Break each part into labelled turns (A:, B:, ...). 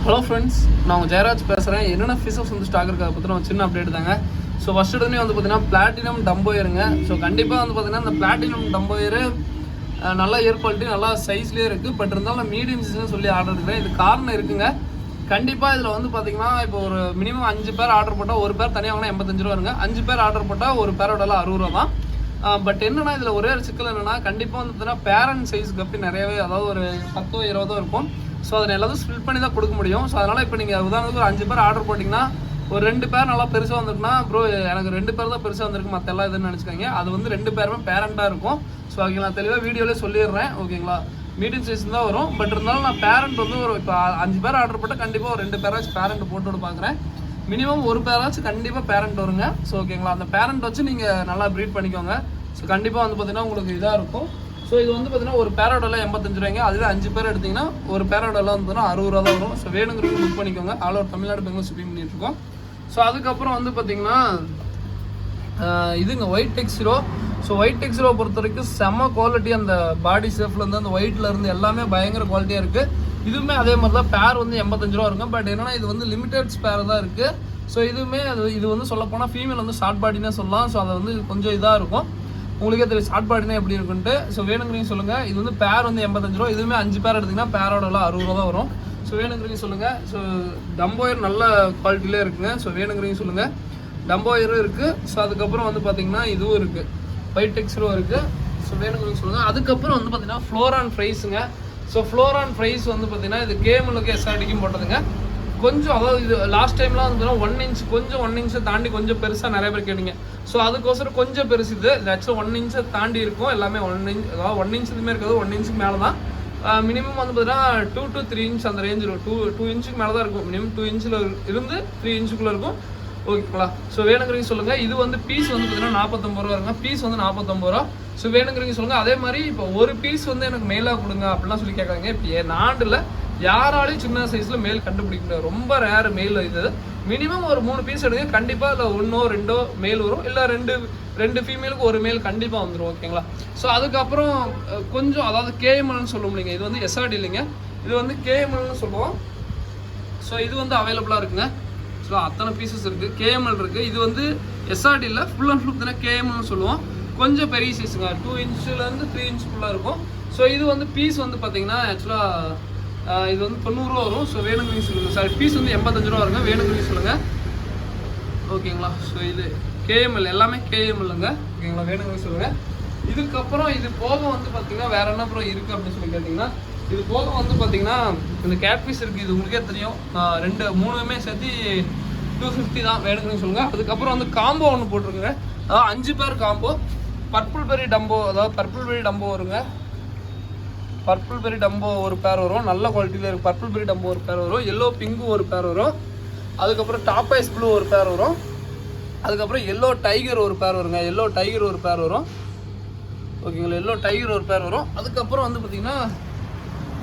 A: Hello friends, நான் உங்கள் ஜெயராஜ் பேசுகிறேன். என்னென்ன ஃபிஷஸ் வந்து ஸ்டாக் இருக்காது பற்றி ஒரு சின்ன அப்டேட் தாங்க. ஸோ ஃபஸ்ட் எடுத்துனே வந்து பார்த்தீங்கன்னா பிளாட்டினம் டம்போயருங்க. ஸோ கண்டிப்பாக வந்து பார்த்தீங்கன்னா இந்த பிளாட்டினம் டம்போயரு நல்லா இயர் குவாலிட்டி நல்லா சைஸ்லேயே இருக்குது. பட் இருந்தாலும் நான் மீடியம் சைஸ்னு சொல்லி ஆர்டர் எடுக்கிறேன். இது காரணம் இருக்குங்க. கண்டிப்பாக இதில் வந்து பார்த்தீங்கன்னா இப்போ ஒரு மினிமம் 5 பேர் ஆர்டர் போட்டால் ஒரு பேர் தனியாக வாங்கினா 85 ரூபா வருங்க. 5 பேர் ஆர்டர் போட்டால் ஒரு பேரோட 60 ரூபா தான். பட் என்னன்னா இதில் ஒரே ஒரு சிக்கல் என்னென்னா கண்டிப்பாக வந்து பார்த்தீங்கன்னா பேரண்ட் சைஸ் கப்பி நிறையவே, அதாவது ஒரு 10 20 இருக்கும். ஸோ அதை எல்லாத்தையும் ஸ்பிளிட் பண்ணி தான் கொடுக்க முடியும். ஸோ அதனால் இப்போ நீங்கள் உதாரணத்துக்கு ஒரு 5 பேர் ஆர்டர் போட்டிங்கன்னா ஒரு 2 பேர் நல்லா பெருசாக வந்துருக்குன்னா ப்ரோ எனக்கு 2 பேர் தான் பெருசாக வந்திருக்கு, மற்ற எல்லாம் இதுன்னு நினச்சிக்காங்க. அது வந்து 2 பேருமே பேரண்ட்டாக இருக்கும். ஸோ அதுக்கு நான் தெளிவாக வீடியோவிலே சொல்லிடுறேன், ஓகேங்களா. மீடியம் சைஸ் தான் வரும். பட் இருந்தாலும் நான் பேரண்ட் வந்து ஒரு இப்போ 5 பேர் ஆர்டர் போட்டால் கண்டிப்பாக ஒரு 2 பேராச்சும் பேரண்ட் போட்டு பார்க்குறேன். மினிமம் ஒரு பேராச்சும் கண்டிப்பாக பேரண்ட் வருங்க. ஸோ ஓகேங்களா, அந்த பேரண்ட் வச்சு நீங்கள் நல்லா ப்ரீட் பண்ணிக்கோங்க. ஸோ கண்டிப்பாக வந்து பார்த்தீங்கன்னா உங்களுக்கு இதாக இருக்கும். ஸோ இது வந்து பார்த்தீங்கன்னா ஒரு பேரோடெல்லாம் 85 ரூபாய்ங்க. அதுவே 5 பேர் எடுத்திங்கன்னா ஒரு பேரோடெல்லாம் வந்து 60 ரூபா தான் வரும். ஸோ வேணுங்கிறவங்க புக் பண்ணிக்கோங்க. All over Tamil Nadu Bangalore shipping பண்ணிட்டுருக்கோம். ஸோ அதுக்கப்புறம் வந்து பார்த்தீங்கன்னா இதுங்க ஒயிட் டெக்ஸிரோ. ஸோ ஒயிட் டெக்ஸிரோ பொறுத்த வரைக்கும் செம்ம குவாலிட்டி. அந்த பாடி ஷேப்லேருந்து அந்த ஒயிட்லேருந்து எல்லாமே பயங்கர குவாலிட்டியாக இருக்குது. இதுவுமே அதே மாதிரி தான். பேர் வந்து 85 ரூபா இருக்கும். பட் என்னன்னா இது வந்து லிமிடெட் ஸ்பேர் தான் இருக்குது. ஸோ இதுவுமே இது வந்து சொல்லப்போனால் ஃபீமேல் வந்து ஷார்ட் பாடினே சொல்லலாம். ஸோ அதை வந்து கொஞ்சம் இதாக இருக்கும். உங்களுக்கே தெரியும் ஷார்ட் பாடினா எப்படி இருக்குன்ட்டு. ஸோ வேணுங்கிறீங்க சொல்லுங்கள். இது வந்து பேர் வந்து 85 ரூபா. இதுவுமே 5 பேர் எடுத்திங்கன்னா பேரோடலாம் 60 ரூபா தான் வரும். ஸோ வேணுங்கிறீங்க சொல்லுங்கள். ஸோ டம்போயர் நல்ல குவாலிட்டியிலே இருக்குங்க. ஸோ வேணுங்கிறீங்க சொல்லுங்கள். டம்போயரும் இருக்குது. ஸோ அதுக்கப்புறம் வந்து பார்த்தீங்கன்னா இதுவும் இருக்குது, ஒயிட் டெக்ஸரும் இருக்குது. ஸோ வேணுங்கிறீங்க சொல்லுங்கள். அதுக்கப்புறம் வந்து பார்த்தீங்கன்னா ஃப்ளோரான் ஃப்ரைஸுங்க. ஸோ ஃப்ளோரான் ஃப்ரைஸ் வந்து பார்த்தீங்கன்னா இது கேமலுக்கு எஸ்ஆர்டிக்கும் போட்டதுங்க. கொஞ்சம் அதாவது இது லாஸ்ட் டைம்லாம் வந்து 1 இன்ச் கொஞ்சம் 1 இன்ச்சை தாண்டி கொஞ்சம் பெருசாக நிறைய பேர் கேட்டீங்க. ஸோ அதுக்கோசரம் கொஞ்சம் பெருசு இது ஆக்சுவலாக 1 இன்ச்சை தாண்டி இருக்கும். எல்லாமே 1 இன்ச், அதாவது 1 இன்ச் இதுமாரி இருக்காது. 1 இன்ச்சுக்கு மேலே தான். மினிமம் வந்து பார்த்தீங்கன்னா 2 to 3 இன்ச் அந்த ரேஞ்சில் 2 இன்ச்சுக்கு மேலே தான் இருக்கும். மினிமம் 2 இன்ச்சில் இருந்து 3 இன்ச்சுக்குள்ளே இருக்கும், ஓகேங்களா. ஸோ வேணுங்கிறீங்க சொல்லுங்கள். இது வந்து பீஸ் வந்து பார்த்தீங்கன்னா 49 ரூபா வருங்க. பீஸ் வந்து 49 ரூபா. ஸோ வேணுங்கிறீங்க சொல்லுங்கள். அதே மாதிரி இப்போ ஒரு பீஸ் வந்து எனக்கு மேலாக கொடுங்க அப்படிலாம் சொல்லி கேட்காங்க. இப்போ நாண்டில் யாராலையும் சின்ன சைஸில் மேல் கண்டுபிடிக்க முடியாது. ரொம்ப ரேர் மேல் இது. மினிமம் ஒரு 3 பீஸ் எடுங்க. கண்டிப்பாக இல்லை 1 2 மேல் வரும். இல்லை 2 ஃபீமேலுக்கு ஒரு மேல் கண்டிப்பாக வந்துடும், ஓகேங்களா. ஸோ அதுக்கப்புறம் கொஞ்சம் அதாவது கேஎம்எல்னு சொல்ல முடியுங்க. இது வந்து எஸ்ஆர்டி இல்லைங்க, இது வந்து கேஎம்எல்னு சொல்லுவோம். ஸோ இது வந்து அவைலபிளாக இருக்குங்க. ஸோ அத்தனை பீசஸ் இருக்குது. கேஎம்எல் இருக்குது. இது வந்து எஸ்ஆர்டி இல்லை, ஃபுல் அண்ட் ஃபுல் தானே கேஎம்எல்னு சொல்லுவோம். கொஞ்சம் பெரிய சைஸுங்க, 2 இன்ச்சுலேருந்து 3 இன்ச்சுக்குள்ளே இருக்கும். ஸோ இது வந்து பீஸ் வந்து பார்த்தீங்கன்னா ஆக்சுவலாக இது வந்து 90 ரூபா வரும். ஸோ வேணுங்கிறீங்க சொல்லுங்கள். சார் பீஸ் வந்து 85 ரூபா வருங்க. வேணுங்கிறீங்க சொல்லுங்கள், ஓகேங்களா. ஸோ இது கேஎம்எல் எல்லாமே கேஎம்எல்லுங்க, ஓகேங்களா. வேணுங்கிறீங்க சொல்லுங்கள். இதுக்கப்புறம் இது போக வந்து பார்த்தீங்கன்னா வேறு என்ன அப்புறம் இருக்குது அப்படின்னு சொல்லி கேட்டிங்கன்னா, இது போக வந்து பார்த்தீங்கன்னா இந்த கேட்ஃபிஷ் இருக்குது. இது உங்களுக்கே தெரியும். 3மே சேர்த்து 250 தான். வேணுங்கிறீங்க சொல்லுங்கள். அதுக்கப்புறம் வந்து காம்போ ஒன்று போட்டிருக்குங்க. அதாவது 5 பேர் காம்போ. பர்பிள் பெரி டம்போ, அதாவது பர்பிள் பெரி டம்போ வருங்க. பர்பிள் பெரி டம்போ ஒரு பேர் வரும். நல்ல குவாலிட்டியில் இருக்குது. பர்பிள் பெரி டம்போ ஒரு பேர் வரும். எல்லோ பிங்கு ஒரு பேர் வரும். அதுக்கப்புறம் டாப் ஐஸ் ப்ளூ ஒரு பேர் வரும். அதுக்கப்புறம் எல்லோ டைகர் ஒரு பேர் வருங்க. எல்லோ டைகர் ஒரு பேர் வரும், ஓகேங்களா. எல்லோ டைகர் ஒரு பேர் வரும். அதுக்கப்புறம் வந்து பார்த்திங்கன்னா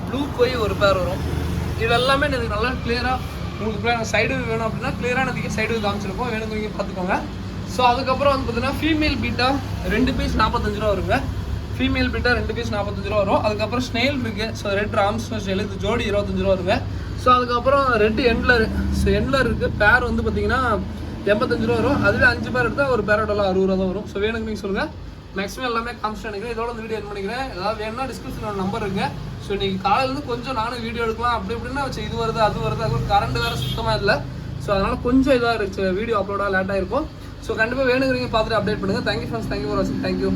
A: ப்ளூ கோய் ஒரு பேர் வரும். இது எல்லாமே எனக்கு நல்லா கிளியராக உங்களுக்கு சைடு வேணும் அப்படின்னா கிளியரானதுக்கு சைடு காமிச்சிருப்போம். வேணுங்கிறீங்க பார்த்துக்கோங்க. ஸோ அதுக்கப்புறம் வந்து பார்த்தீங்கன்னா ஃபீமேல் பீட்டா 2 பீஸ் 45 ரூபா வருங்க. ஃபீமேல் பீட்டா 2 பீஸ் 45 ரூபா வரும். அதுக்கப்புறம் ஸ்னெயில் இருக்குது. ஸோ ரெட் ராம்ஸ் ஸ்னெயில் இது ஜோடி 25 ரூபா வருங்க. ஸோ அதுக்கப்புறம் ரெட் எண்ட்லர். ஸோ எண்ட்லர் இருக்குது. பேர் வந்து பார்த்தீங்கன்னா 85 ரூபா வரும். அதுவே 5 பேர் எடுத்தால் ஒரு பேரோடலாம் 60 ரூபா தான் வரும். ஸோ வேணுங்கிறீங்க சொல்லுங்கள். மேக்ஸிமம் எல்லாமே காமிச்சு நினைக்கிறேன். இதோட இந்த வீடியோ என் பண்ணிக்கிறேன். ஏதாவது வேணும்னா டிஸ்கிரிப்ஷனில் நம்பர் இருக்குங்க. ஸோ நீங்கள் காலையிலேருந்து கொஞ்சம் நானும் வீடியோ எடுக்கலாம் அப்படி இப்படின்னா வச்சு இது வருது அது வருது. அது கரண்ட் வேறு சுத்தமாக இல்லை. ஸோ அதனால் கொஞ்சம் இதாக இருந்துச்சு, வீடியோ அப்லோடாக லேட்டாக இருக்கும். ஸோ கண்டிப்பாக வேணுங்கிறீங்க பார்த்துட்டு அப்டேட் பண்ணுங்கள். தேங்க்யூ ஃப்ரெண்ட்ஸ், தேங்க்யூ ஃபார் வாட்சிங், தேங்க்யூ.